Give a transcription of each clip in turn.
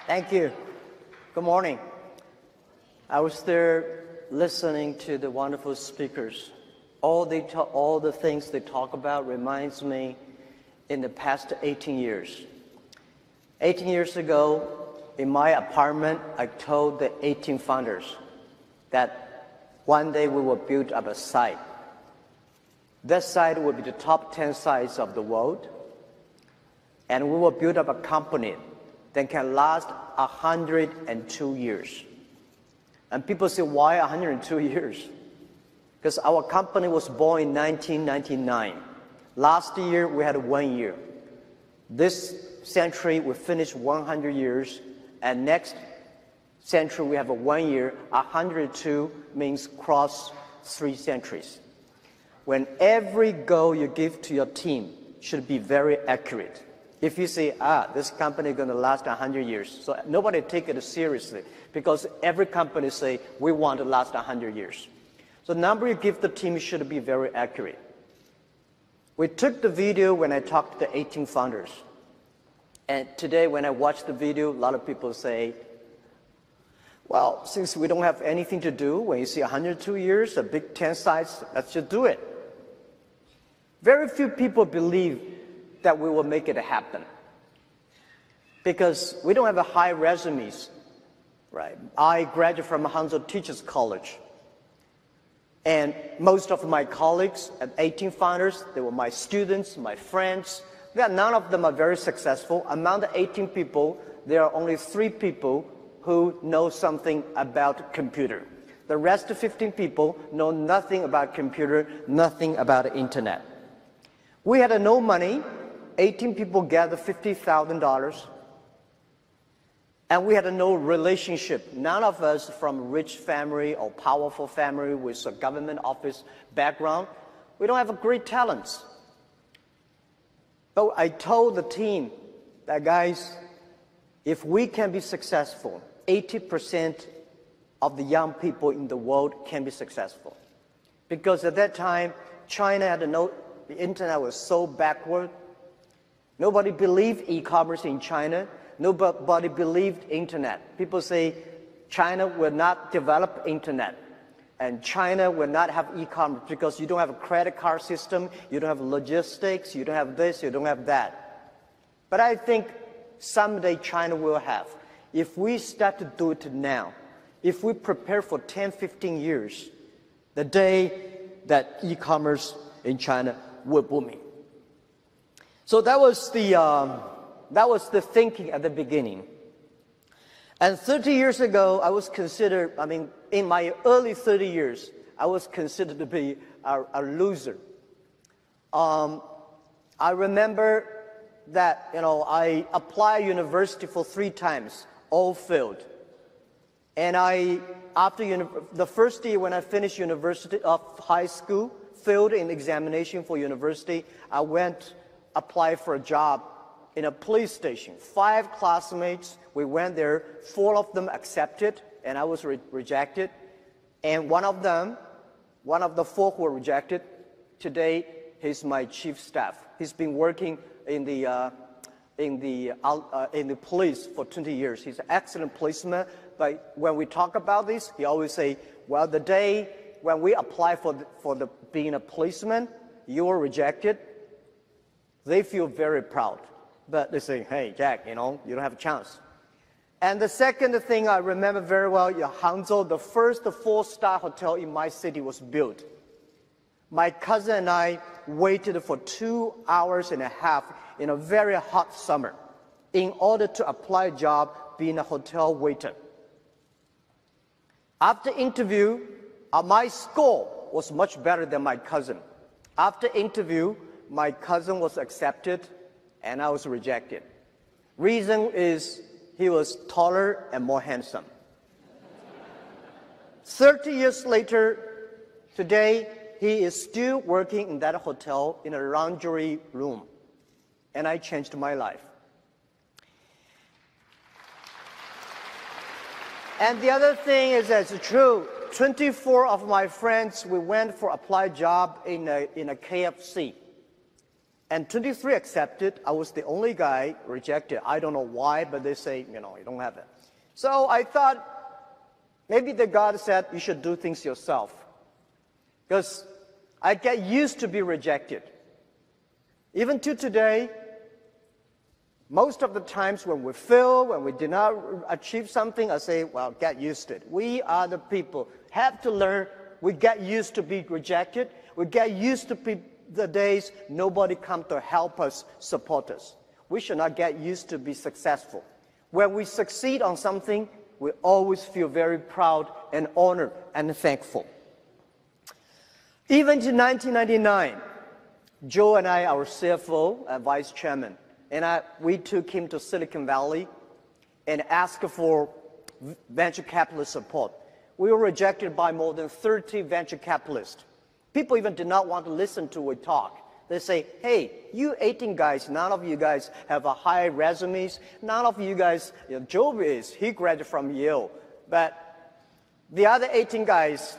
Thank you. Good morning. I was there listening to the wonderful speakers. All the things they talk about reminds me in the past 18 years. 18 years ago, in my apartment, I told the 18 founders that one day we will build up a site. That site will be the top 10 sites of the world, and we will build up a company that can last 102 years. And people say, why 102 years? Because our company was born in 1999. Last year, we had 1 year. This century, we finished 100 years, and next century, we have a 1 year. 102 means cross 3 centuries. When every goal you give to your team should be very accurate. If you say, this company is going to last 100 years, so nobody take it seriously, because every company say, we want to last 100 years. So the number you give the team should be very accurate. We took the video when I talked to the 18 founders. And today when I watch the video, a lot of people say, well, since we don't have anything to do, when you see 102 years, a big 10 sites, let's just do it. Very few people believe that we will make it happen, because we don't have a high resumes, right? I graduated from Hangzhou Teachers College, and most of my colleagues at 18 founders, they were my students, my friends. None of them are very successful. Among the 18 people, there are only 3 people who know something about computer. The rest of 15 people know nothing about computer, nothing about the internet. We had no money. 18 people gathered $50,000, and we had no relationship. None of us from rich family or powerful family with a government office background. We don't have great talents. But I told the team that, guys, if we can be successful, 80% of the young people in the world can be successful. Because at that time, China had the internet was so backward. Nobody believed e-commerce in China. Nobody believed internet. People say China will not develop internet, and China will not have e-commerce because you don't have a credit card system, you don't have logistics, you don't have this, you don't have that. But I think someday China will have. If we start to do it now, if we prepare for 10, 15 years, the day that e-commerce in China will boom. So that was the thinking at the beginning. And 30 years ago, I was considered, in my early 30 years, I was considered to be a loser. I remember that, I applied university for 3 times, all failed. And after the first year when I finished university of high school, failed in examination for university, I went apply for a job in a police station. 5 classmates, we went there, 4 of them accepted, and I was rejected. And one of the 4 who were rejected, today he's my chief staff. He's been working in the police for 20 years. He's an excellent policeman, but when we talk about this, he always say, well, the day when we apply for being a policeman, you were rejected. They feel very proud, but they say, hey, Jack, you don't have a chance. And the second thing I remember very well, Hangzhou, the first 4-star hotel in my city was built. My cousin and I waited for 2 hours and a half in a very hot summer in order to apply a job being a hotel waiter. After interview, my score was much better than my cousin. After interview, my cousin was accepted, and I was rejected. Reason is he was taller and more handsome. 30 years later, today, he is still working in that hotel in a lingerie room, and I changed my life. And the other thing is that it's true. 24 of my friends, we went for applied job in a KFC. And 23 accepted. I was the only guy rejected. I don't know why, but they say, you don't have it. So I thought, maybe the God said, you should do things yourself. Because I get used to be rejected. Even to today, most of the times when we fail, when we did not achieve something, I say, well, get used to it. We are the people, have to learn. We get used to be rejected. We get used to the days nobody come to help us, support us. We should not get used to be successful. When we succeed on something, we always feel very proud and honored and thankful. Even in 1999, Joe and I, our CFO and vice chairman, and we took him to Silicon Valley and asked for venture capitalist support. We were rejected by more than 30 venture capitalists. People even did not want to listen to we talk. They say, hey, you 18 guys, none of you guys have a high resumes. None of you guys, Joe he graduated from Yale. But the other 18 guys,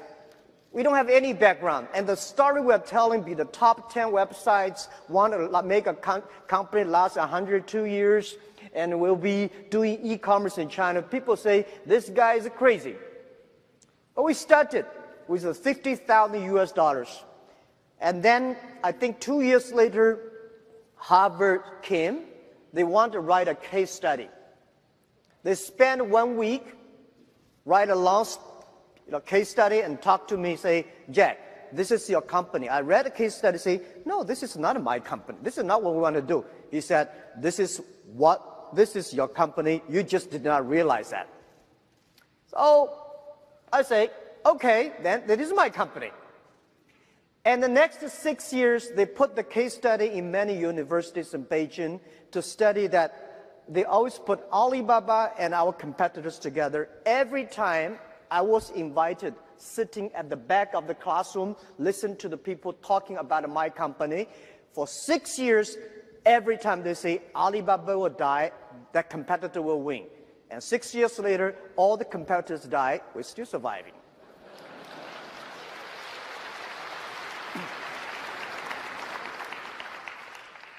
we don't have any background. And the story we're telling be the top 10 websites, want to make a company last 102 years, and we'll be doing e-commerce in China. People say, this guy is crazy. But we started with $50,000 US. And then, I think 2 years later, Harvard came. They want to write a case study. They spent 1 week, write a long case study and talk to me, say, Jack, this is your company. I read the case study, say, no, this is not my company. This is not what we want to do. He said, this is your company. You just did not realize that. So I say, okay, then this is my company. And the next 6 years, they put the case study in many universities in Beijing to study that they always put Alibaba and our competitors together. Every time I was invited, sitting at the back of the classroom, listen to the people talking about my company. For 6 years, every time they say Alibaba will die, that competitor will win. And 6 years later, all the competitors die, we're still surviving.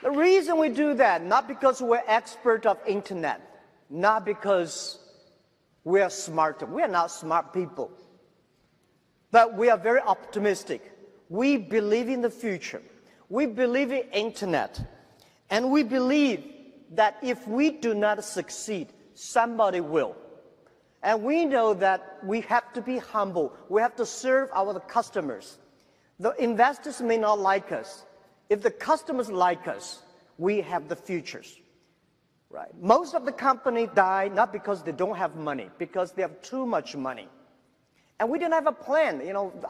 The reason we do that, not because we're expert of internet, not because we are smarter. We are not smart people. But we are very optimistic. We believe in the future. We believe in internet. And we believe that if we do not succeed, somebody will. And we know that we have to be humble. We have to serve our customers. The investors may not like us. If the customers like us, we have the futures. Right. Most of the companies die not because they don't have money, because they have too much money. And we didn't have a plan.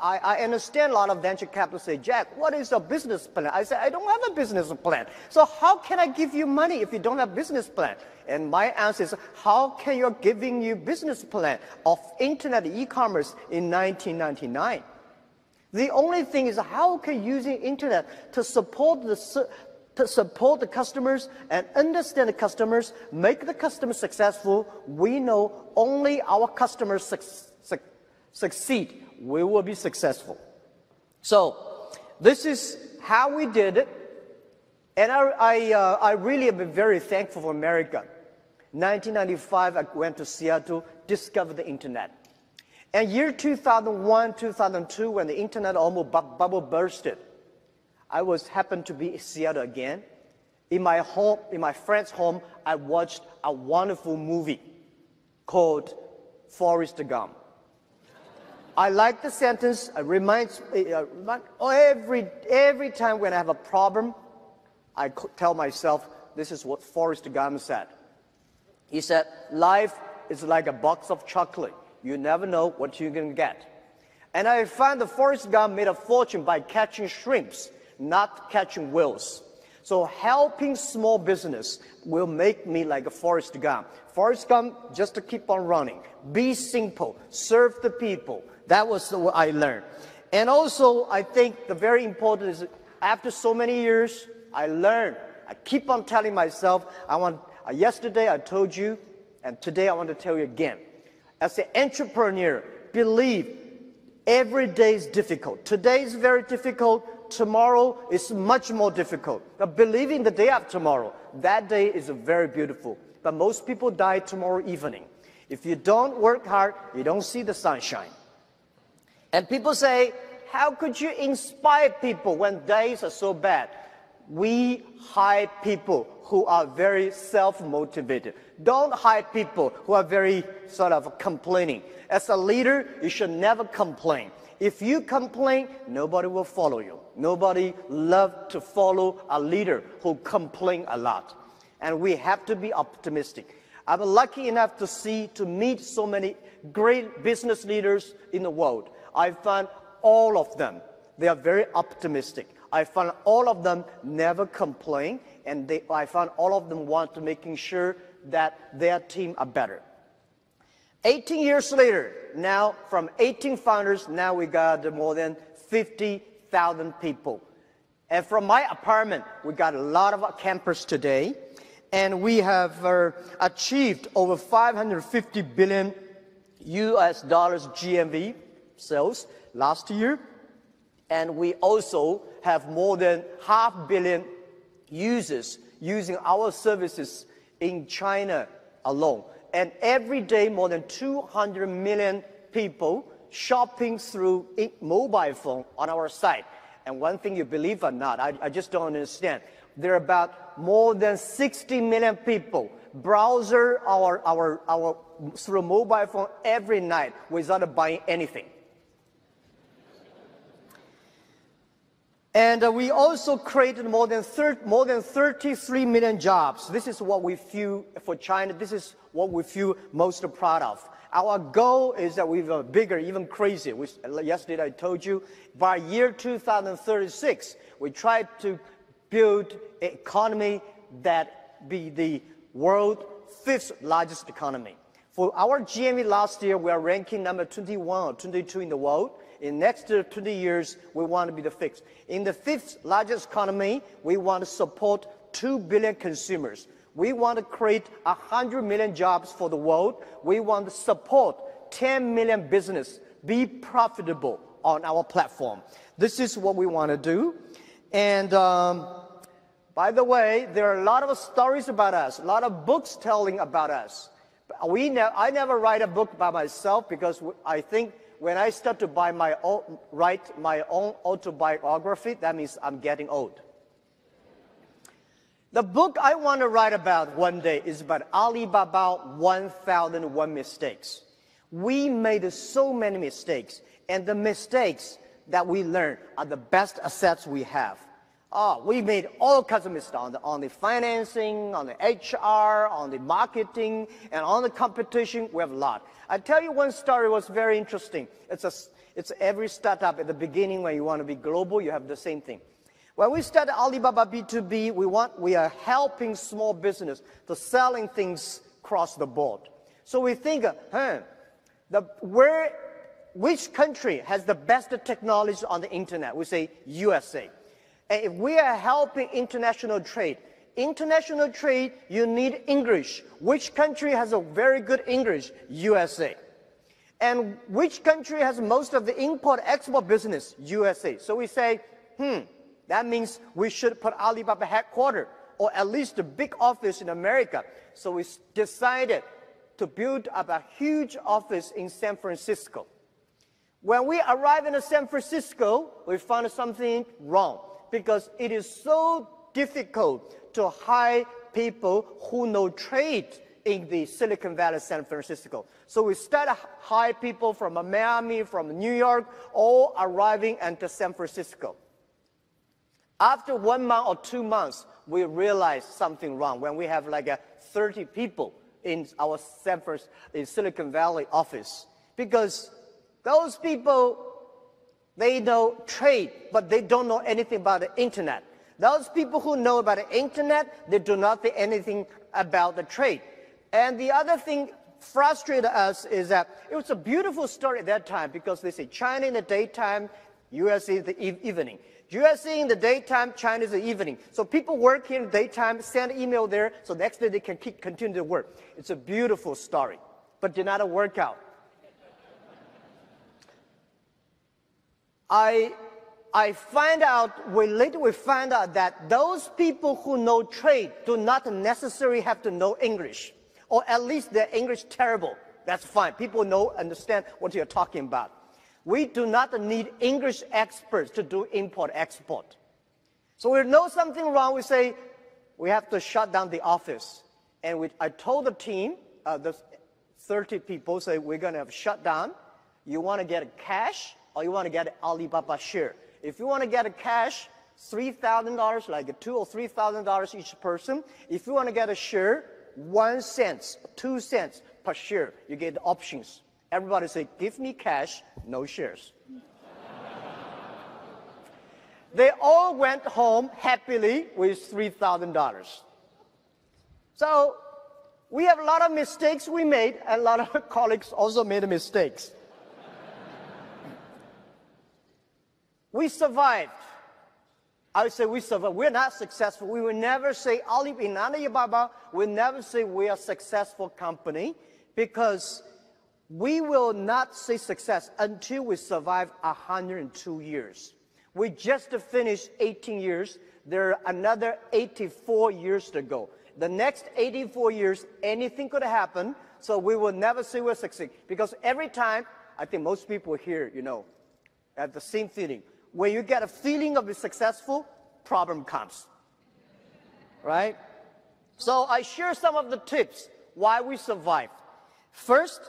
I understand a lot of venture capitalists say, Jack, what is your business plan? I say, I don't have a business plan. So how can I give you money if you don't have a business plan? And my answer is, how can you giving you business plan of internet e-commerce in 1999? The only thing is how can using internet to support the customers and understand the customers, make the customers successful. We know only our customers succeed, we will be successful. So this is how we did it. And I really have been very thankful for America. 1995, I went to Seattle, discovered the internet. And year 2001, 2002, when the internet almost bubble bursted, I happened to be in Seattle again. In my home, in my friend's home, I watched a wonderful movie called Forrest Gump. I like the sentence. It reminds every time when I have a problem, I tell myself, this is what Forrest Gump said. He said, life is like a box of chocolate. You never know what you're going to get. And I found that Forrest Gump made a fortune by catching shrimps, not catching whales. So helping small business will make me like a Forrest Gump. Forrest Gump, just to keep on running. Be simple. Serve the people. That was what I learned. And also, I think the very important is after so many years, I learned. I keep on telling myself, yesterday I told you, and today I want to tell you again. As an entrepreneur, believe every day is difficult. Today is very difficult. tomorrow is much more difficult. But believing the day after tomorrow, that day is very beautiful. But most people die tomorrow evening. If you don't work hard, you don't see the sunshine. And people say, how could you inspire people when days are so bad? We hire people who are very self-motivated. Don't hire people who are very sort of complaining. As a leader, you should never complain. If you complain, nobody will follow you. Nobody loves to follow a leader who complains a lot. And we have to be optimistic. I'm lucky enough to meet so many great business leaders in the world. I find all of them, they are very optimistic. I found all of them never complain, and I found all of them want to making sure that their team are better. 18 years later, now from 18 founders, now we got more than 50,000 people. And from my apartment, we got a lot of campers today, and we have achieved over 550 billion US dollars GMV sales last year. And we also have more than 500 million users using our services in China alone. And every day, more than 200 million people shopping through mobile phone on our site. And one thing you believe or not, I just don't understand. There are about more than 60 million people browser through mobile phone every night without buying anything. And we also created more than 33 million jobs. This is what we feel for China. This is what we feel most proud of. Our goal is that we're bigger, even crazier. Yesterday I told you, by year 2036, we try to build an economy that be the world's 5th largest economy. For our GMV last year, we are ranking number 21 or 22 in the world. In the next 20 years, we want to be the 5th. In the 5th largest economy, we want to support 2 billion consumers. We want to create 100 million jobs for the world. We want to support 10 million business, be profitable on our platform. This is what we want to do. And by the way, there are a lot of stories about us, a lot of books telling about us. I never write a book by myself because I think when I start to write my own autobiography, that means I'm getting old. The book I want to write about one day is about Alibaba 1001 Mistakes. We made so many mistakes, and the mistakes that we learn are the best assets we have. We made all kinds of mistakes on the financing, on the HR, on the marketing, and on the competition. We have a lot. I tell you one story was very interesting. It's every startup at the beginning when you want to be global, you have the same thing. When we started Alibaba B2B, we are helping small business to selling things across the board. So we think, which country has the best technology on the internet? We say USA. And if we are helping international trade, you need English. Which country has a very good English? USA. And which country has most of the import-export business? USA. So we say, that means we should put Alibaba headquarters, or at least a big office in America. So we decided to build up a huge office in San Francisco. When we arrived in San Francisco, we found something wrong, because it is so difficult to hire people who know trade in the Silicon Valley, San Francisco. So we started hire people from Miami, from New York, all arriving into San Francisco. After 1 month or 2 months, we realized something wrong when we have like 30 people in our Silicon Valley office. Because those people, they know trade, but they don't know anything about the internet. Those people who know about the internet, they do not know anything about the trade. And the other thing frustrated us is that it was a beautiful story at that time, because they say China in the daytime, USA in the evening. USA in the daytime, China in the evening. So people work here in the daytime, send email there, so next day they can continue to work. It's a beautiful story, but did not work out. I later we find out that those people who know trade do not necessarily have to know English, or at least their English terrible. That's fine. People understand what you're talking about. We do not need English experts to do import-export. So we know something wrong, we say, we have to shut down the office. And I told the team, the 30 people, say, we're going to have shut down. You want to get cash, or you want to get Alibaba share? If you want to get a cash, $3,000, like $2,000 or $3,000 each person. If you want to get a share, 1 cent, 2 cents per share. You get the options. Everybody say, give me cash, no shares. They all went home happily with $3,000. So we have a lot of mistakes we made, and a lot of colleagues also made mistakes. We survived. I would say we survived. We're not successful. We will never say, Alibaba will never say we are a successful company, because we will not say success until we survive 102 years. We just finished 18 years. There are another 84 years to go. The next 84 years, anything could happen, so we will never say we're succeeding. Because every time, I think most people here, have the same feeling. When you get a feeling of being successful, problem comes, right? So I share some of the tips why we survived. First,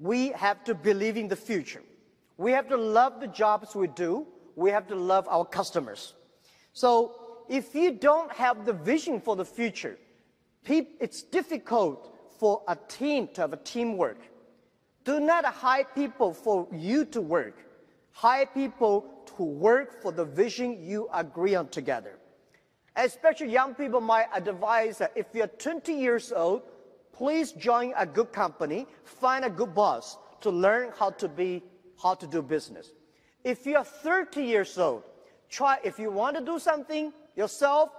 we have to believe in the future. We have to love the jobs we do. We have to love our customers. So if you don't have the vision for the future, it's difficult for a team to have a teamwork. Do not hire people for you to work. Hire people to work for the vision you agree on together. Especially young people, my advice, if you're 20 years old, please join a good company, find a good boss to learn how to do business. If you're 30 years old, if you want to do something yourself,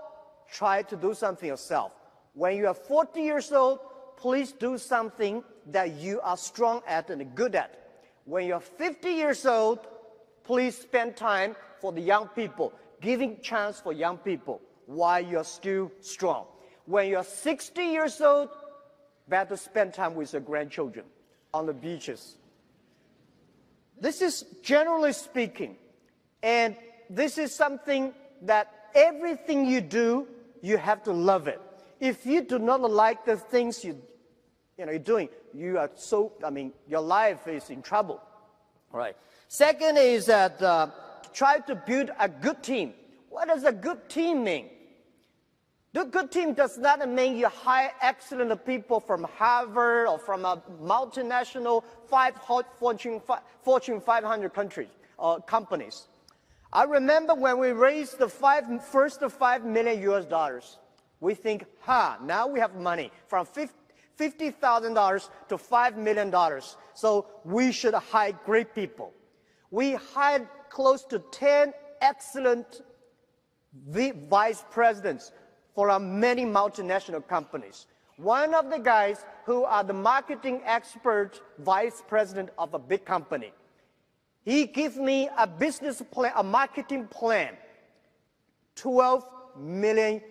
try to do something yourself. When you are 40 years old, please do something that you are strong at and good at. When you're 50 years old, please spend time for the young people, giving chance for young people while you're still strong. When you're 60 years old, better spend time with your grandchildren on the beaches. This is generally speaking, and this is something that everything you do, you have to love it. If you do not like the things you're doing, your life is in trouble. All right. Second is that try to build a good team. What does a good team mean? The good team does not mean you hire excellent people from Harvard or from a multinational Fortune 500 countries or companies. I remember when we raised the first $5 million, we think, now we have money from $50,000 to $5 million. So we should hire great people. We hired close to 10 excellent vice presidents for many multinational companies. One of the guys who are the marketing expert vice president of a big company, he gave me a business plan, a marketing plan, $12 million.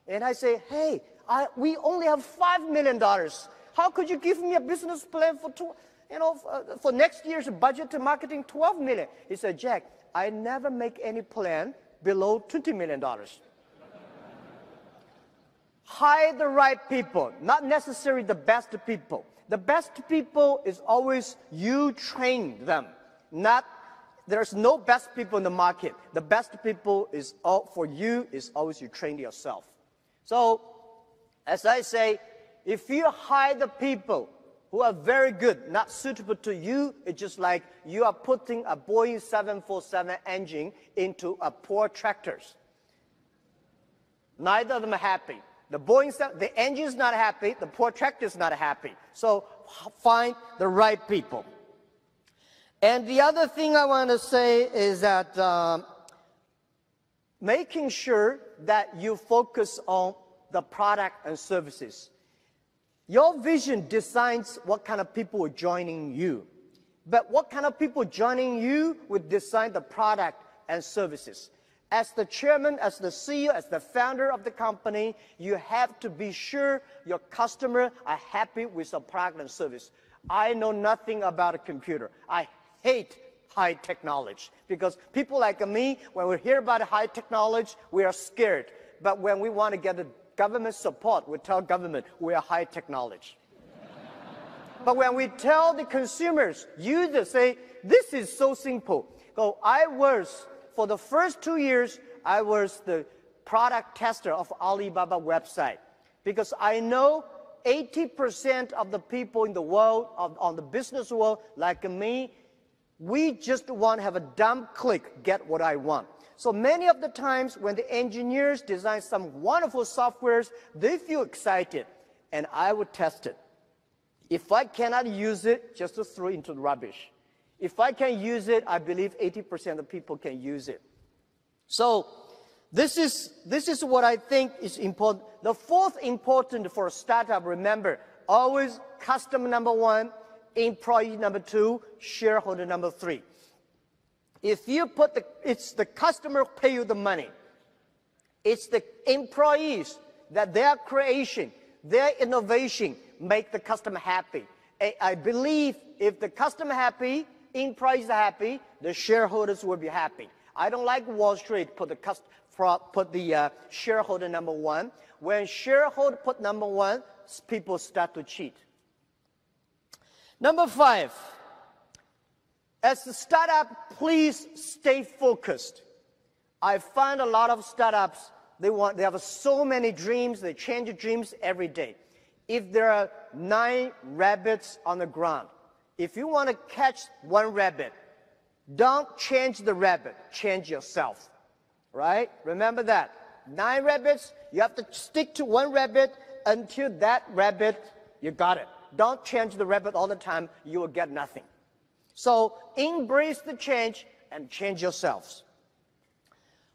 And I say, hey, we only have $5 million. How could you give me a business plan for next year's budget to marketing $12 million? He said, Jack, I never make any plan below $20 million. Hire the right people, not necessarily the best people. The best people is always you train them. There's no best people in the market. The best people for you is always you train yourself. So, as I say, if you hire the people who are very good, not suitable to you, it's just like you are putting a Boeing 747 engine into a poor tractors. Neither of them are happy. The engine is not happy, the poor tractor is not happy. So find the right people. And the other thing I want to say is that making sure that you focus on the product and services. Your vision decides what kind of people are joining you. but what kind of people joining you would design the product and services. As the chairman, as the CEO, as the founder of the company, you have to be sure your customers are happy with your product and service. I know nothing about a computer. I hate high technology because people like me, when we hear about high technology, we are scared. But when we want to get the government support, we tell government we are high technology. But when we tell the consumers, users say, this is so simple. So for the first 2 years, I was the product tester of Alibaba website because I know 80% of the people in the world, on the business world, like me, we just want to have a dumb click, get what I want. So many of the times when the engineers design some wonderful softwares, they feel excited, and I would test it. If I cannot use it, just to throw it into the rubbish. If I can use it, I believe 80% of people can use it. So this is what I think is important. The fourth important for a startup, remember, always customer number one, employee number two, shareholder number three. If you put it's the customer pay you the money. It's the employees that their creation, their innovation make the customer happy. I believe if the customer happy, employees are happy, the shareholders will be happy. I don't like Wall Street put the shareholder number one. When shareholder put number one, people start to cheat. Number 5, as a startup, please stay focused. I find a lot of startups, they have so many dreams, they change dreams every day. If there are 9 rabbits on the ground, if you want to catch one rabbit, don't change the rabbit, change yourself, right? Remember that. 9 rabbits, you have to stick to one rabbit until that rabbit, you got it. Don't change the rabbit all the time, you will get nothing. So embrace the change and change yourselves.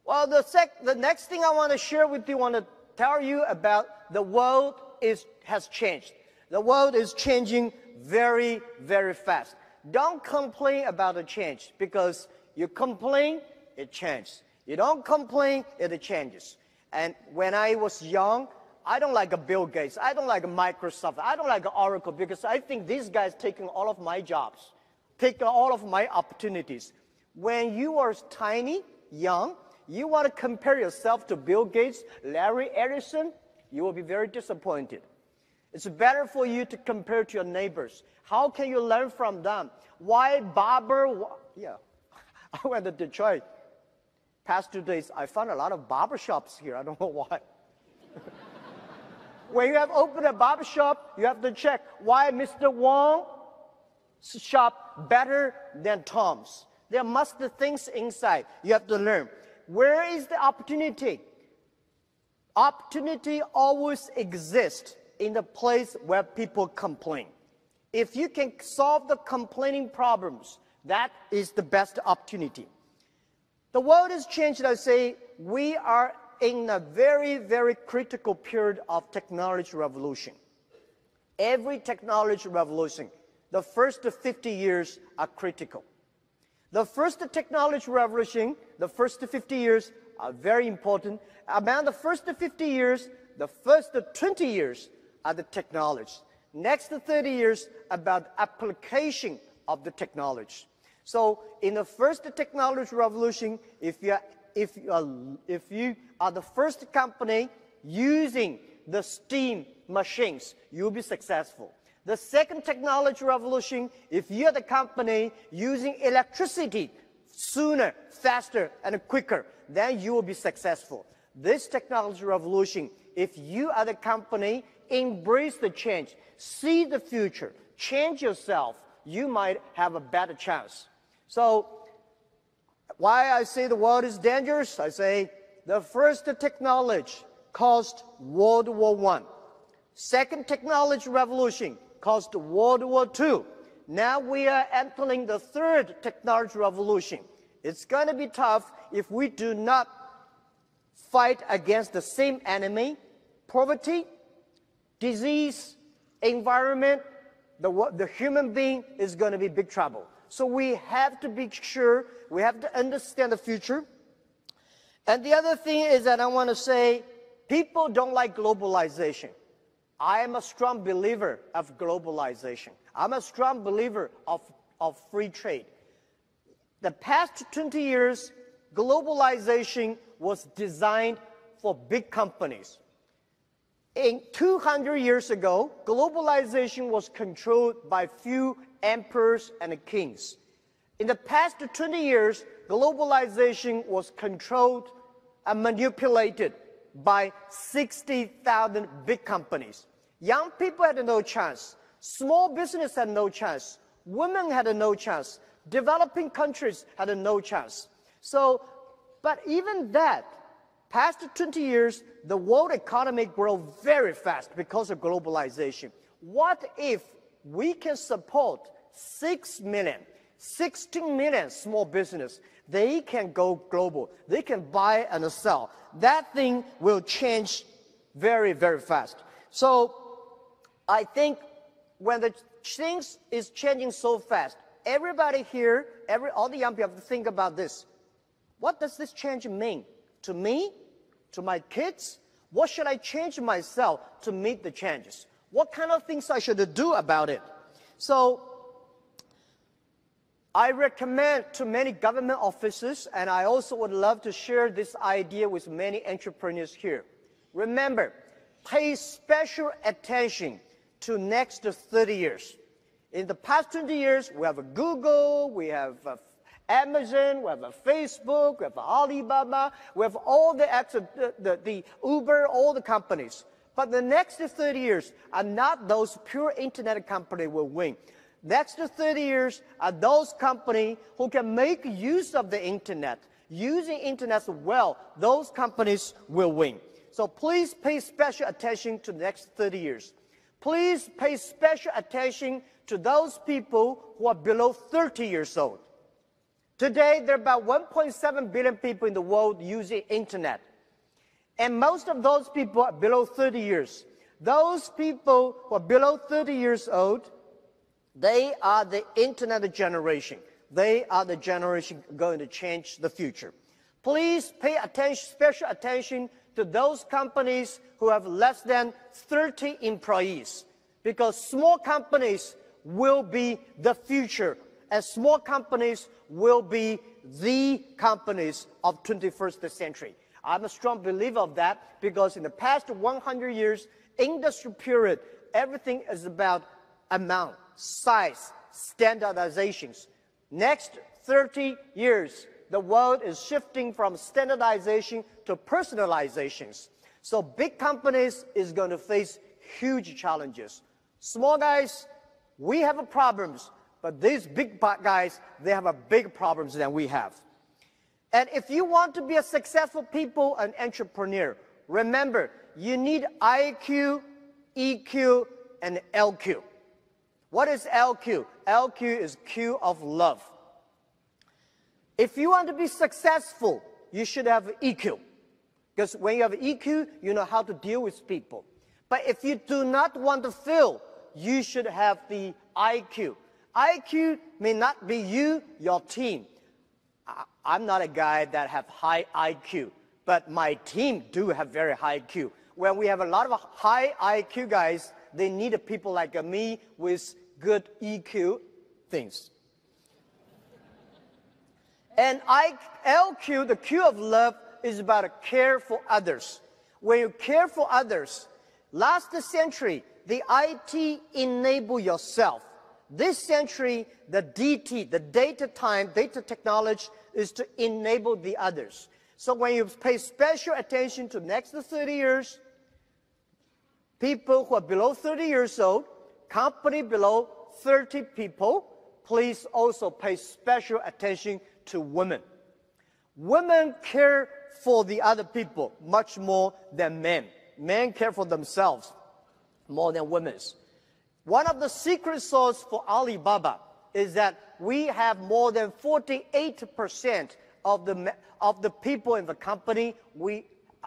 Well, the next thing I want to share with you, I want to tell you about the world has changed. The world is changing very, very fast. Don't complain about the change because you complain, it changes. You don't complain, it changes. And when I was young, I don't like a Bill Gates. I don't like a Microsoft. I don't like Oracle because I think these guys taking all of my jobs, taking all of my opportunities. When you are tiny, young, you want to compare yourself to Bill Gates, Larry Ellison, you will be very disappointed. It's better for you to compare to your neighbors. How can you learn from them? Why barber? Yeah, I went to Detroit. Past 2 days, I found a lot of barber shops here. I don't know why. When you have opened a barber shop, you have to check why Mr. Wong's shop better than Tom's. There must be things inside. You have to learn. Where is the opportunity? Opportunity always exists in the place where people complain. If you can solve the complaining problems, that is the best opportunity. The world has changed. I say we are in a very, very critical period of technology revolution. Every technology revolution, the first 50 years are critical. The first technology revolution, the first 50 years are very important. About the first 50 years, the first 20 years are the technology. Next 30 years about application of the technology. So in the first technology revolution, if you are the first company using the steam machines, you'll be successful. The second technology revolution, if you're the company using electricity sooner, faster, and quicker, then you will be successful. This technology revolution, if you are the company, embrace the change, see the future, change yourself, you might have a better chance. So, why I say the world is dangerous? I say the first technology caused World War I. Second technology revolution caused World War II. Now we are entering the third technology revolution. It's going to be tough if we do not fight against the same enemy, poverty, disease, environment. The human being is going to be big trouble. So we have to be sure, we have to understand the future. And the other thing is that I want to say, people don't like globalization. I am a strong believer of globalization. I'm a strong believer of free trade. The past 20 years, globalization was designed for big companies. In 200 years ago, globalization was controlled by few emperors and kings. In the past 20 years, globalization was controlled and manipulated by 60,000 big companies. Young people had no chance. Small business had no chance. Women had no chance. Developing countries had no chance. So, but even that, past 20 years, the world economy grew very fast because of globalization. What if we can support 6 million, 16 million small business? They can go global. They can buy and sell. That thing will change very, very fast. So I think when the things is changing so fast, everybody here, all the young people have to think about this. What does this change mean to me, to my kids? What should I change myself to meet the changes? What kind of things I should do about it? So I recommend to many government officers, and I also would love to share this idea with many entrepreneurs here. Remember, pay special attention to next 30 years. In the past 20 years, we have a Google, we have Amazon, we have a Facebook, we have Alibaba, we have all the Uber, all the companies. But the next 30 years are not those pure internet companies will win. Next 30 years are those companies who can make use of the internet. Using internet well, those companies will win. So please pay special attention to the next 30 years. Please pay special attention to those people who are below 30 years old. Today, there are about 1.7 billion people in the world using internet. And most of those people are below 30 years. Those people who are below 30 years old, they are the internet generation. They are the generation going to change the future. Please pay attention, special attention to those companies who have less than 30 employees, because small companies will be the future, and small companies will be the companies of 21st century. I'm a strong believer of that, because in the past 100 years, industry period, everything is about amount, size, standardizations. Next 30 years, the world is shifting from standardization to personalizations. So big companies is going to face huge challenges. Small guys, we have problems, but these big guys, they have a big problems than we have. And if you want to be a successful people, an entrepreneur, remember, you need IQ, EQ, and LQ. What is LQ? LQ is Q of love. If you want to be successful, you should have EQ. Because when you have EQ, you know how to deal with people. But if you do not want to fail, you should have the IQ. IQ may not be you, your team. I'm not a guy that have high IQ, but my team do have very high IQ. When we have a lot of high IQ guys, they need people like me with good EQ things. And LQ, the Q of love, is about care for others. When you care for others, last century, the IT enable yourself. This century, the DT, the data technology, is to enable the others. So when you pay special attention to next 30 years, people who are below 30 years old, company below 30 people, please also pay special attention to women. Women care for the other people much more than men. Men care for themselves more than women. One of the secret sauce for Alibaba is that we have more than 48% of the people in the company,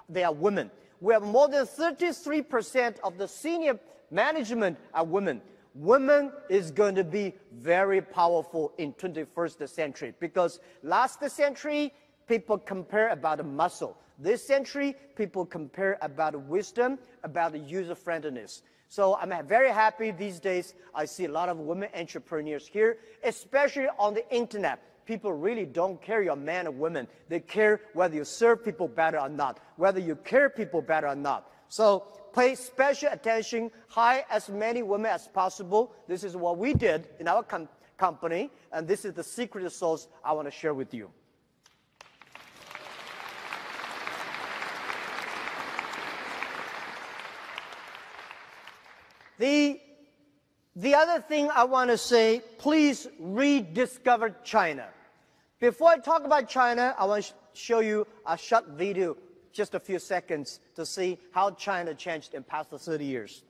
they are women. We have more than 33% of the senior management are women. women is going to be very powerful in 21st century, because last century, people compare about the muscle. This century, people compare about wisdom, about the user-friendliness. So I'm very happy these days. I see a lot of women entrepreneurs here, especially on the internet. People really don't care you're a man or woman. They care whether you serve people better or not, whether you care people better or not. So pay special attention, hire as many women as possible. This is what we did in our company, and this is the secret sauce I want to share with you. The other thing I want to say, please rediscover China. Before I talk about China, I want to show you a short video, just a few seconds, to see how China changed in past 30 years.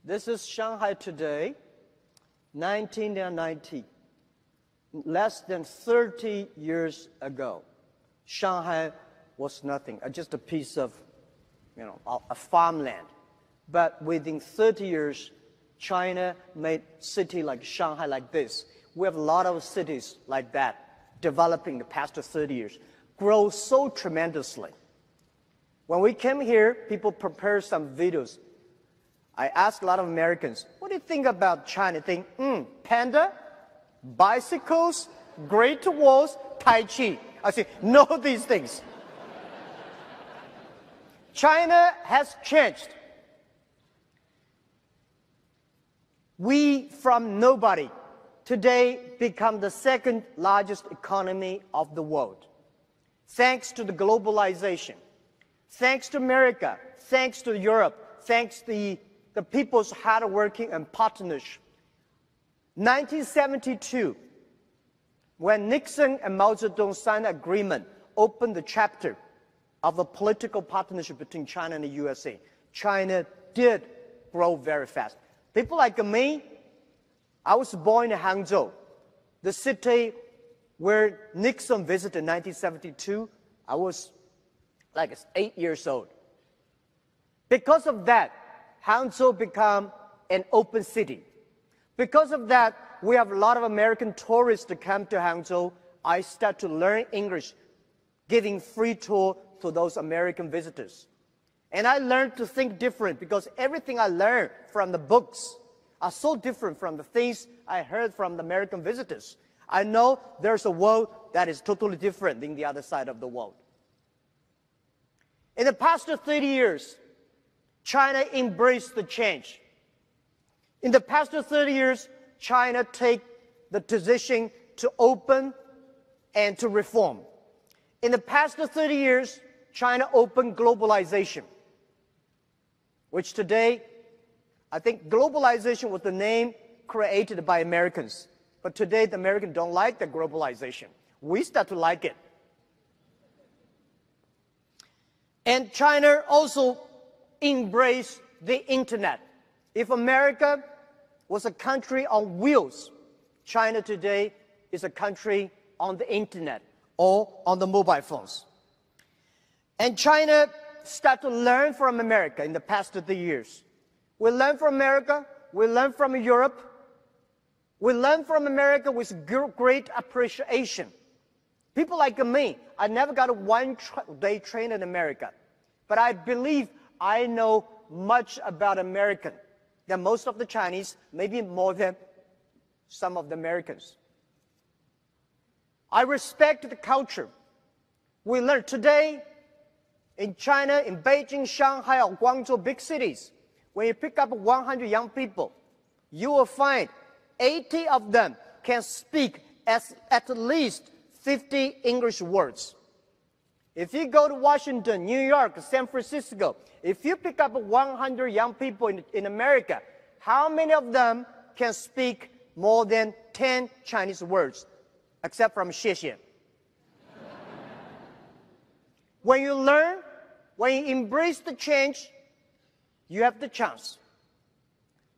This is Shanghai today, 1990. Less than 30 years ago, Shanghai was nothing, just a piece of, a farmland. But within 30 years, China made city like Shanghai like this. We have a lot of cities like that developing the past 30 years, grow so tremendously. When we came here, people prepared some videos. I asked a lot of Americans, what do you think about China? Think, panda, bicycles, Great Walls, Tai Chi. I say, know these things. China has changed. We, from nobody, today become the second largest economy of the world. Thanks to the globalization, thanks to America, thanks to Europe, thanks to the people's hard working and partnership. 1972, when Nixon and Mao Zedong signed an agreement, opened the chapter of a political partnership between China and the USA, China did grow very fast. People like me, I was born in Hangzhou, the city where Nixon visited in 1972. I was like 8 years old. Because of that, Hangzhou became an open city. Because of that, we have a lot of American tourists that come to Hangzhou. I start to learn English, giving free tour to those American visitors. And I learned to think different, because everything I learned from the books are so different from the things I heard from the American visitors. I know there's a world that is totally different than the other side of the world. In the past 30 years, China embraced the change. In the past 30 years, China take the decision to open and to reform. In the past 30 years, China opened globalization, which today, I think globalization was the name created by Americans. But today, the Americans don't like the globalization. We start to like it. And China also embrace the internet. If America was a country on wheels, China today is a country on the internet or on the mobile phones. And China started to learn from America in the past 30 years. We learn from America, we learn from Europe, we learn from America with great appreciation. People like me, I never got a one-day train in America, but I believe I know much about American than most of the Chinese, maybe more than some of the Americans. I respect the culture. We learn today in China, in Beijing, Shanghai, or Guangzhou, big cities, when you pick up 100 young people, you will find 80 of them can speak at least 50 English words. If you go to Washington, New York, San Francisco, if you pick up 100 young people in America, how many of them can speak more than 10 Chinese words, except from 谢谢? When you learn, when you embrace the change, you have the chance.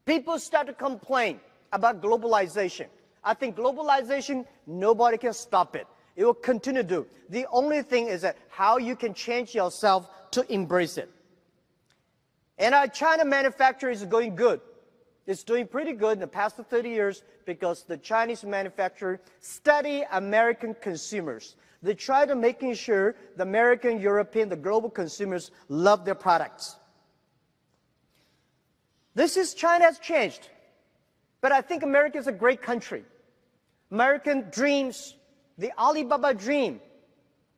People start to complain about globalization. I think globalization, nobody can stop it. It will continue to do. The only thing is that how you can change yourself to embrace it. And our China manufacturer is going good. It's doing pretty good in the past 30 years because the Chinese manufacturer study American consumers. They try to making sure the American, European, the global consumers love their products. China has changed. But I think America is a great country. American dreams, the Alibaba dream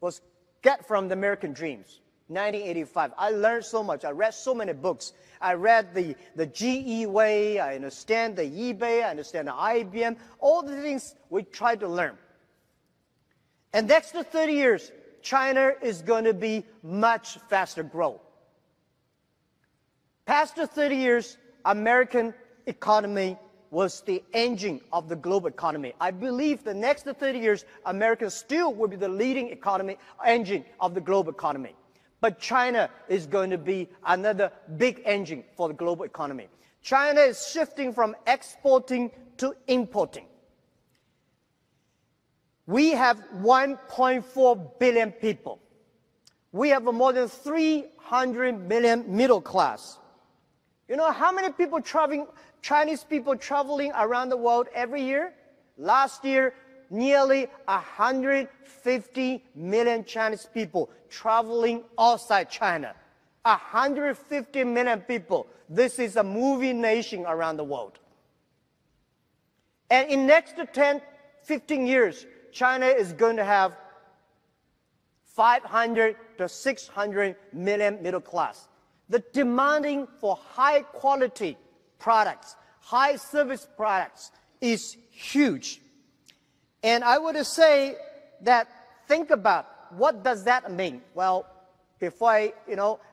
was get from the American dreams. 1985. I learned so much. I read so many books. I read the GE way. I understand the eBay. I understand the IBM. All the things we tried to learn. And next to 30 years, China is going to be much faster growth. Past the 30 years, American economy was the engine of the global economy. I believe the next 30 years, America still will be the leading engine of the global economy. But China is going to be another big engine for the global economy. China is shifting from exporting to importing. We have 1.4 billion people. We have more than 300 million middle class. You know how many people Chinese people traveling around the world every year? Last year, nearly 150 million Chinese people traveling outside China. 150 million people. This is a moving nation around the world. And in next 10, 15 years, China is going to have 500 to 600 million middle class. The demanding for high quality products, high service products is huge. And I would say that think about what does that mean? Well, before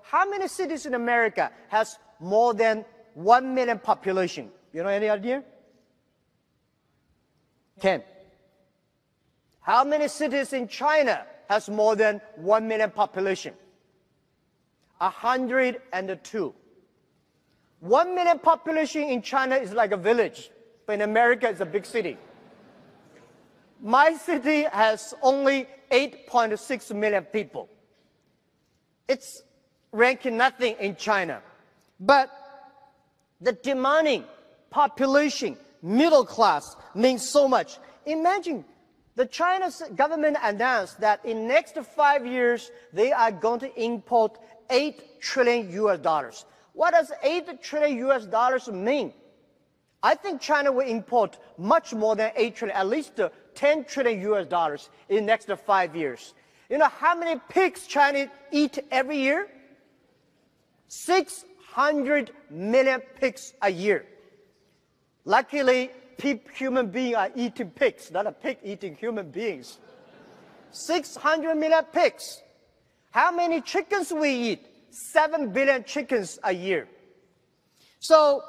how many cities in America has more than 1 million population? You know any idea? 10. How many cities in China has more than 1 million population? 102. 1 million population in China is like a village, but in America it's a big city. My city has only 8.6 million people. It's ranking nothing in China. But the demanding population, middle class, means so much. Imagine the Chinese government announced that in next 5 years, they are going to import $8 trillion US. What does $8 trillion US mean? I think China will import much more than 8 trillion, at least 10 trillion US in the next 5 years. You know how many pigs China eat every year? 600 million pigs a year. Luckily, human beings are eating pigs, not a pig eating human beings. 600 million pigs. How many chickens we eat? 7 billion chickens a year. So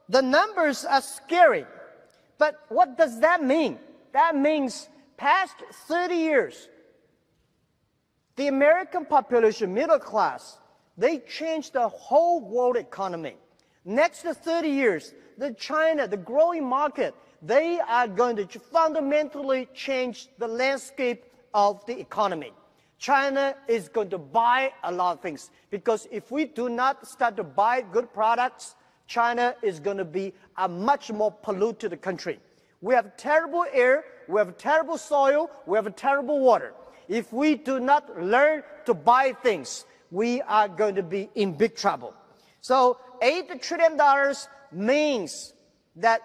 the numbers are scary. But what does that mean? That means past 30 years, the American population, middle class, they changed the whole world economy. Next 30 years, China, the growing market, they are going to fundamentally change the landscape of the economy. China is going to buy a lot of things because if we do not start to buy good products, China is going to be a much more polluted country. We have terrible air, we have terrible soil, we have terrible water. If we do not learn to buy things, we are going to be in big trouble. So $8 trillion means that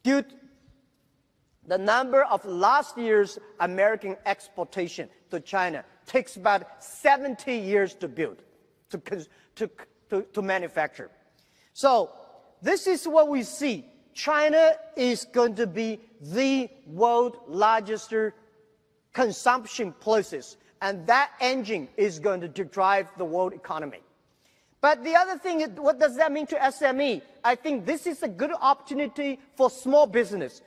the number of last year's American exportation to China takes about 70 years to build, to manufacture. So this is what we see. China is going to be the world's largest consumption places. and that engine is going to drive the world economy. But the other thing is, what does that mean to SME? I think this is a good opportunity for small business.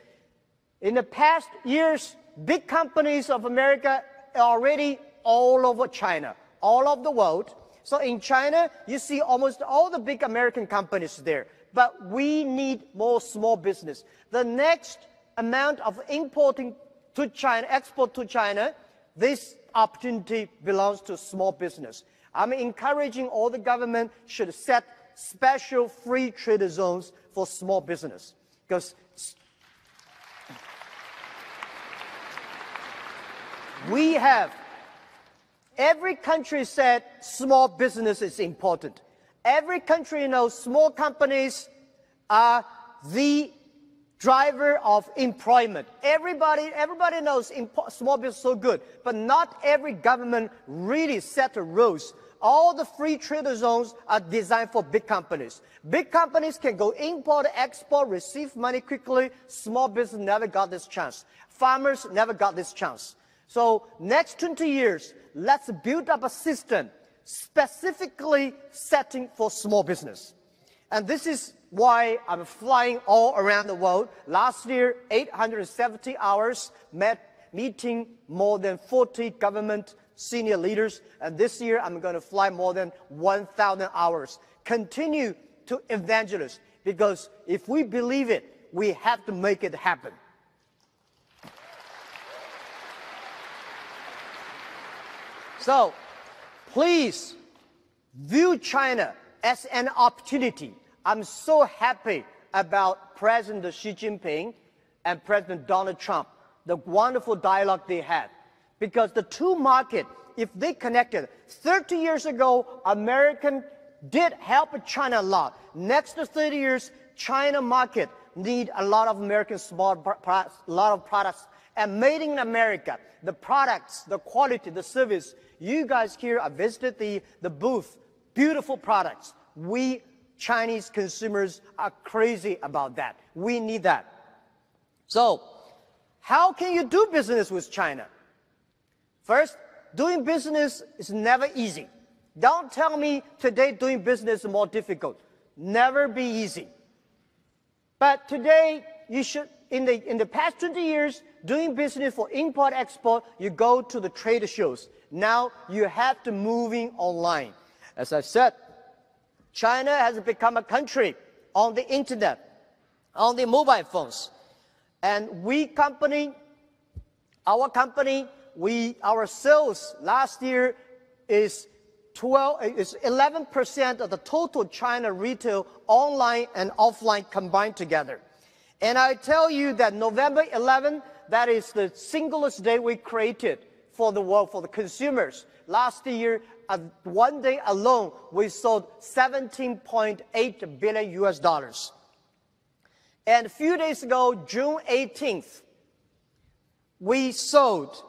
In the past years, big companies of America are already all over China, all over the world. So in China, you see almost all the big American companies there. But we need more small business. The next amount of importing to China, export to China, this opportunity belongs to small business. I'm encouraging all the government should set special free trade zones for small business, because we have, every country said small business is important. Every country knows small companies are the driver of employment. Everybody knows small business is so good, but not every government really set the rules. All the free trade zones are designed for big companies. Big companies can go import, export, receive money quickly. Small business never got this chance. Farmers never got this chance. So next 20 years, let's build up a system specifically setting for small business. And this is why I'm flying all around the world. Last year, 870 hours, meeting more than 40 government senior leaders. And this year, I'm going to fly more than 1,000 hours. Continue to evangelize, because if we believe it, we have to make it happen. So, please view China as an opportunity. I'm so happy about President Xi Jinping and President Donald Trump, the wonderful dialogue they had. Because the two markets, if they connected, 30 years ago, American did help China a lot. Next 30 years, China market need a lot of American small products, a lot of products, and made in America. The products, the quality, the service. You guys here, I visited the booth. Beautiful products. We Chinese consumers are crazy about that. We need that. So, how can you do business with China? First, doing business is never easy. Don't tell me today doing business is more difficult. Never be easy. But today, you should, in the past 20 years, doing business for import-export, you go to the trade shows. Now, you have to move in online. As I said, China has become a country on the internet, on the mobile phones. And our sales last year is 11% of the total China retail online and offline combined together. And I tell you that November 11, that is the singlest day we created for the world, for the consumers. Last year, one day alone, we sold $17.8 billion US. And a few days ago, June 18th, we sold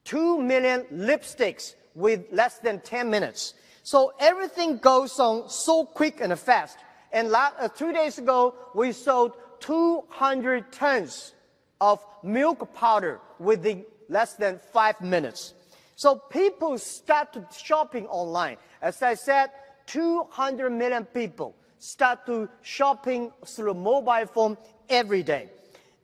2 million lipsticks with less than 10 minutes. So everything goes on so quick and fast. And 2 days ago, we sold 200 tons of milk powder within less than 5 minutes. So people start shopping online. As I said, 200 million people start to shopping through mobile phone every day.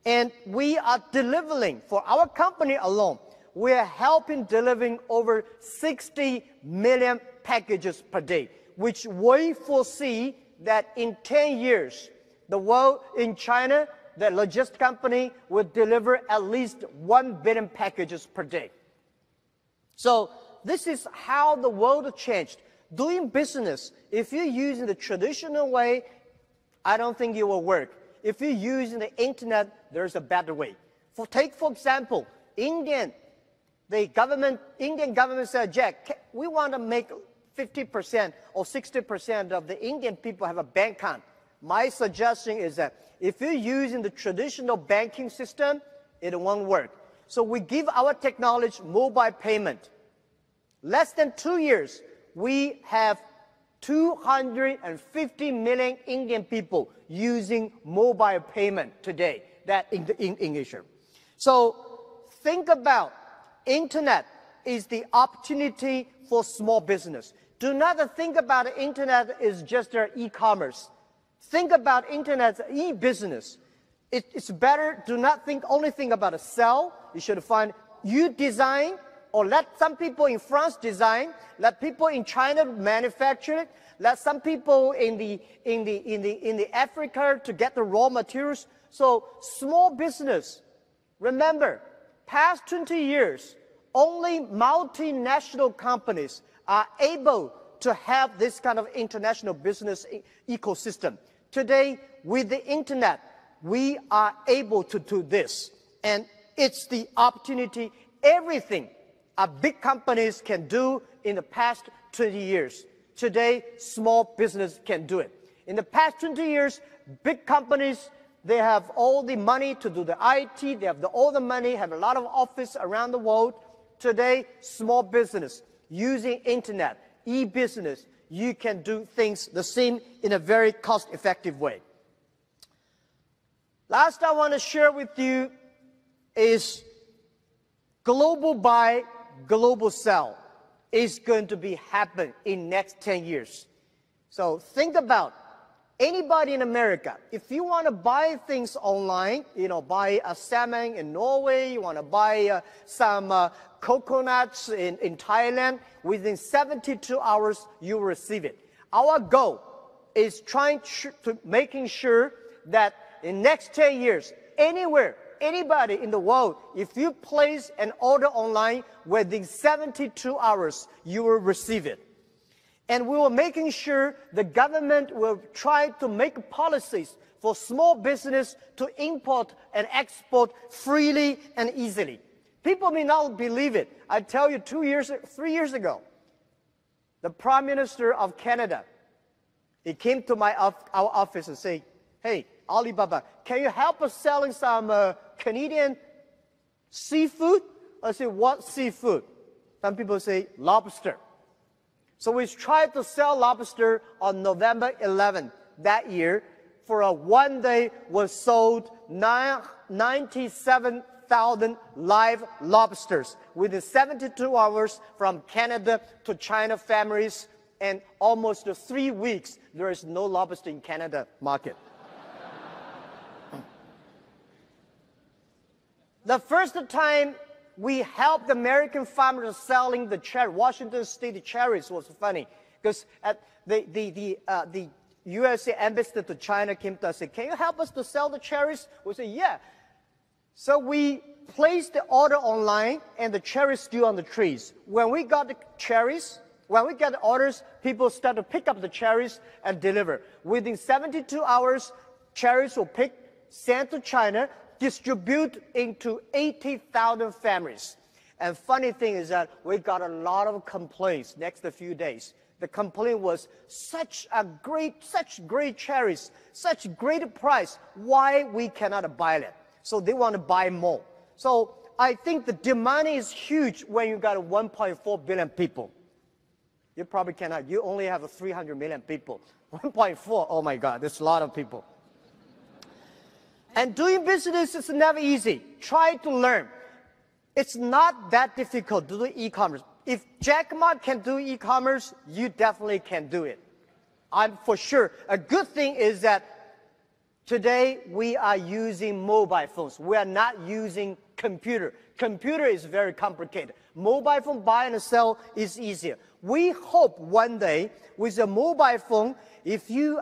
And we are delivering, for our company alone, we are helping delivering over 60 million packages per day, which we foresee that in 10 years, the world in China, the logistics company will deliver at least 1 billion packages per day. So this is how the world changed. Doing business, if you're using the traditional way, I don't think it will work. If you're using the internet, there's a better way. Take for example, Indian government said, Jack, we want to make 50% or 60% of the Indian people have a bank account. My suggestion is that if you're using the traditional banking system, it won't work. So we give our technology mobile payment. Less than 2 years, we have 250 million Indian people using mobile payment today, that in Asia. So think about internet is the opportunity for small business. Do not think about the internet as just e-commerce. Think about internet as e-business. It's better, do not only think about a sell. You should find you design, or let some people in France design, let people in China manufacture it, let some people in the Africa to get the raw materials. So small business, remember, past 20 years, only multinational companies are able to have this kind of international business ecosystem. Today, with the internet, we are able to do this. And it's the opportunity, everything big companies can do in the past 20 years. Today, small business can do it. In the past 20 years, big companies, they have all the money to do the IT, they have all the money, have a lot of office around the world. Today, small business, using internet, e-business, you can do things the same in a very cost-effective way. Last I want to share with you is global buy, global sell is going to be happen in next 10 years. So think about anybody in America, if you want to buy things online, buy a salmon in Norway, you want to buy some coconuts in Thailand, within 72 hours, you will receive it. Our goal is making sure that in next 10 years, anywhere, anybody in the world, if you place an order online, within 72 hours, you will receive it. And we were making sure the government will try to make policies for small business to import and export freely and easily. People may not believe it. I tell you, 3 years ago, the Prime Minister of Canada, he came to our office and said, "Hey, Alibaba, can you help us selling some Canadian seafood?" I said, "What seafood?" Some people say, "Lobster." So we tried to sell lobster on November 11th that year. For a one day, was sold 97,000 live lobsters within 72 hours from Canada to China families. And almost 3 weeks, there is no lobster in Canada market. The first time we helped American farmers selling the Washington State cherries was funny, because the USA ambassador to China came to us and said, "Can you help us to sell the cherries?" We said, "Yeah." So we placed the order online, and the cherries still on the trees. When we got the cherries, when we got the orders, people started to pick up the cherries and deliver. Within 72 hours, cherries were picked, sent to China, distribute into 80,000 families. And funny thing is that we got a lot of complaints next few days. The complaint was such great cherries, such great price. Why we cannot buy it? So they want to buy more. So I think the demand is huge when you got 1.4 billion people. You probably cannot. You only have 300 million people. 1.4, oh my God, that's a lot of people. And doing business is never easy. Try to learn. It's not that difficult to do e-commerce. If Jack Ma can do e-commerce, you definitely can do it. I'm for sure. A good thing is that today we are using mobile phones. We are not using computer. Computer is very complicated. Mobile phone buy and sell is easier. We hope one day with a mobile phone, if you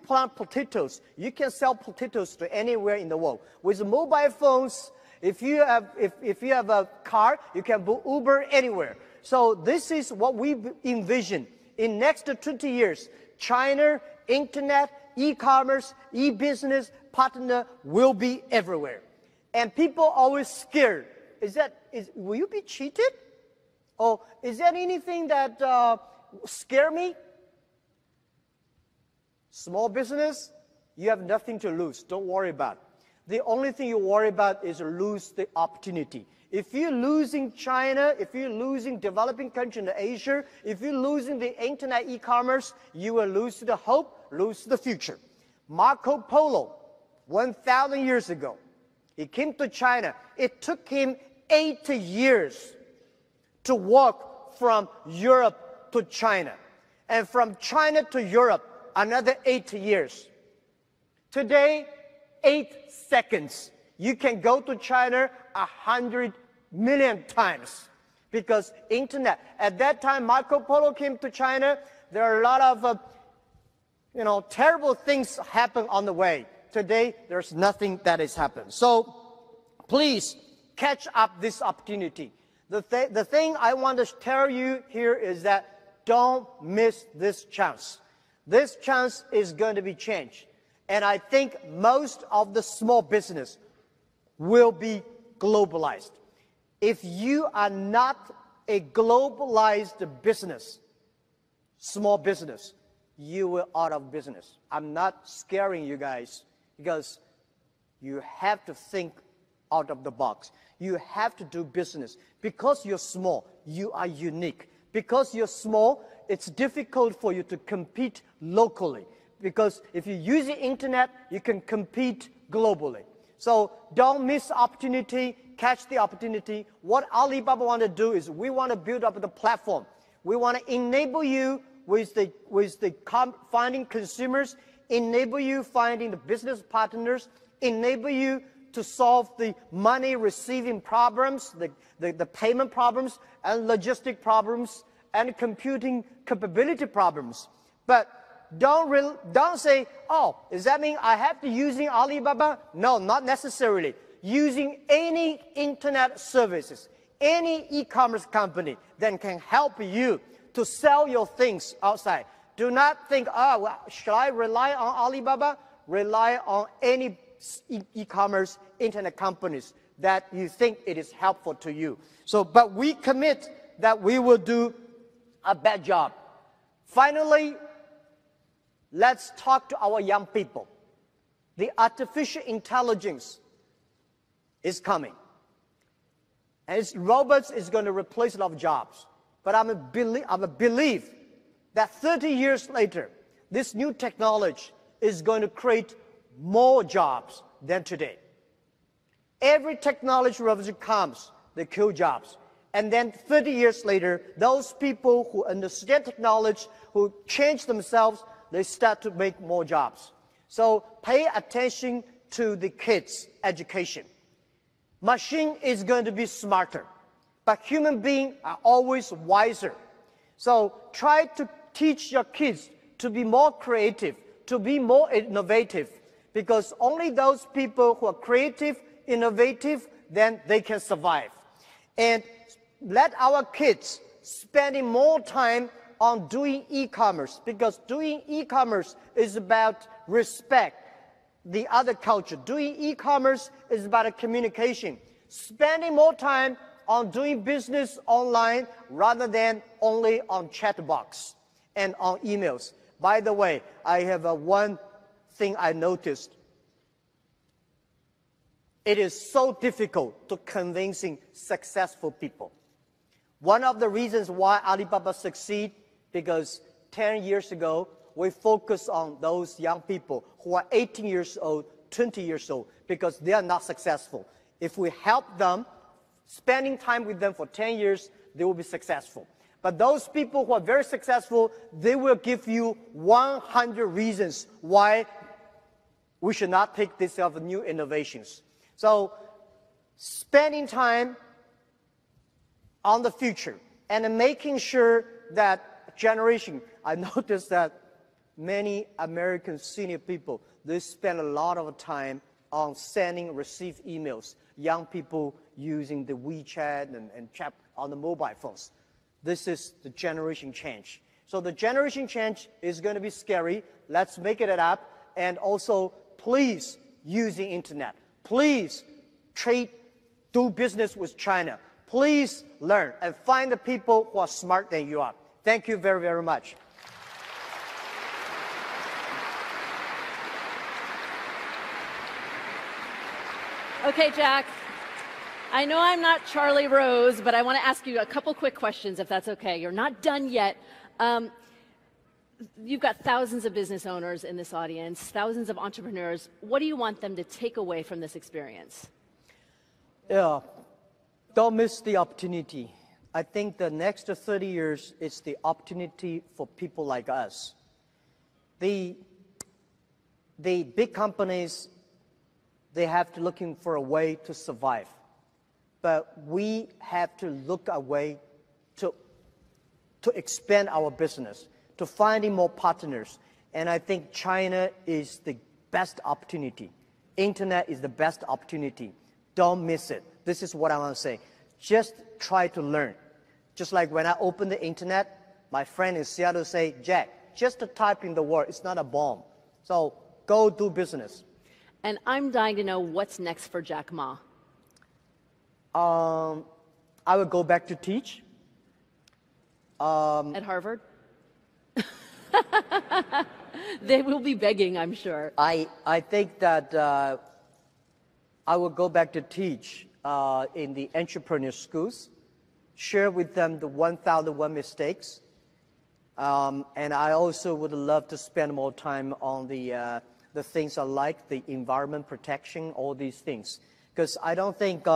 plant potatoes, you can sell potatoes to anywhere in the world. With mobile phones, if you have a car, you can book Uber anywhere. So this is what we envision. In next 20 years, China, internet, e-commerce, e-business partner will be everywhere. And people are always scared. Will you be cheated? Or is there anything that scare me? Small business, you have nothing to lose. Don't worry about it. The only thing you worry about is lose the opportunity. If you're losing China, if you're losing developing country in Asia, if you're losing the internet e-commerce, you will lose the hope, lose the future. Marco Polo, 1,000 years ago, he came to China. It took him 8 years to walk from Europe to China, and from China to Europe, another 8 years. Today, 8 seconds, you can go to China 100 million times because internet. At that time, Marco Polo came to China. There are a lot of terrible things happen on the way. Today, there's nothing that has happened. So please catch up this opportunity. The thing I want to tell you here is that don't miss this chance. This chance is going to be changed. And I think most of the small business will be globalized. If you are not a globalized business, small business, you will out of business. I'm not scaring you guys because you have to think out of the box. You have to do business. Because you're small, you are unique. Because you're small, it's difficult for you to compete locally. Because if you use the internet, you can compete globally. So don't miss opportunity, catch the opportunity. What Alibaba want to do is we want to build up the platform. We want to enable you with finding consumers, enable you finding the business partners, enable you to solve the money receiving problems, the payment problems, and logistic problems, and computing capability problems. But don't say, oh, does that mean I have to using Alibaba? No, not necessarily. Using any internet services, any e-commerce company that can help you to sell your things outside. Do not think, oh, well, should I rely on Alibaba? Rely on any e-commerce internet companies that you think it is helpful to you. So, but we commit that we will do a bad job. Finally, let's talk to our young people. The artificial intelligence is coming. And robots is going to replace a lot of jobs. But I'm a belief that 30 years later, this new technology is going to create more jobs than today. Every technology revolution comes, they kill jobs. And then 30 years later, those people who understand technology, who change themselves, they start to make more jobs. So pay attention to the kids' education. Machine is going to be smarter, but human beings are always wiser. So try to teach your kids to be more creative, to be more innovative, because only those people who are creative, innovative, then they can survive. And let our kids spending more time on doing e-commerce, because doing e-commerce is about respect the other culture. Doing e-commerce is about a communication. Spending more time on doing business online rather than only on chat box and on emails. By the way, I have one thing I noticed. It is so difficult to convincing successful people. One of the reasons why Alibaba succeed, because 10 years ago, we focus on those young people who are 18 years old, 20 years old, because they are not successful. If we help them, spending time with them for 10 years, they will be successful. But those people who are very successful, they will give you 100 reasons why we should not take this of new innovations. So spending time on the future and making sure that generation, I noticed that many American senior people, they spend a lot of time on sending, receive emails. Young people using the WeChat and chat on the mobile phones. This is the generation change. So the generation change is going to be scary. Let's make it up. And also, please use the internet. Please do business with China. Please learn and find the people who are smart than you are. Thank you very, very much. Okay, Jack. I know I'm not Charlie Rose, but I want to ask you a couple quick questions, if that's okay. You're not done yet. You've got thousands of business owners in this audience, thousands of entrepreneurs. What do you want them to take away from this experience? Yeah, don't miss the opportunity. I think the next 30 years is the opportunity for people like us. The big companies, they have to looking for a way to survive. But we have to look a way to expand our business, to finding more partners. And I think China is the best opportunity. Internet is the best opportunity. Don't miss it. This is what I want to say. Just try to learn. Just like when I open the internet, my friend in Seattle say, Jack, just to type in the word, it's not a bomb. So go do business. And I'm dying to know what's next for Jack Ma. I will go back to teach. At Harvard? They will be begging, I'm sure. I think that I will go back to teach in the entrepreneur schools, share with them the 1,001 mistakes, and I also would love to spend more time on the things I like, the environment protection, all these things. Because I don't think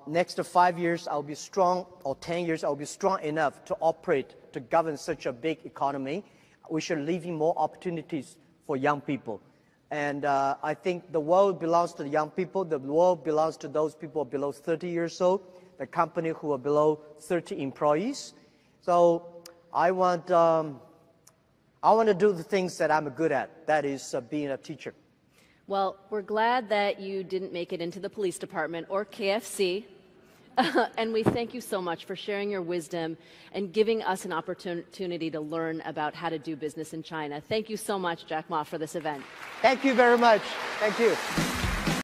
next 5 years I'll be strong, or 10 years I'll be strong enough to operate, to govern such a big economy. We should leave in more opportunities for young people. And I think the world belongs to the young people. The world belongs to those people below 30 years old, the company who are below 30 employees. So I want to do the things that I'm good at, that is being a teacher. Well, we're glad that you didn't make it into the police department or KFC. And we thank you so much for sharing your wisdom and giving us an opportunity to learn about how to do business in China. Thank you so much, Jack Ma, for this event. Thank you very much. Thank you.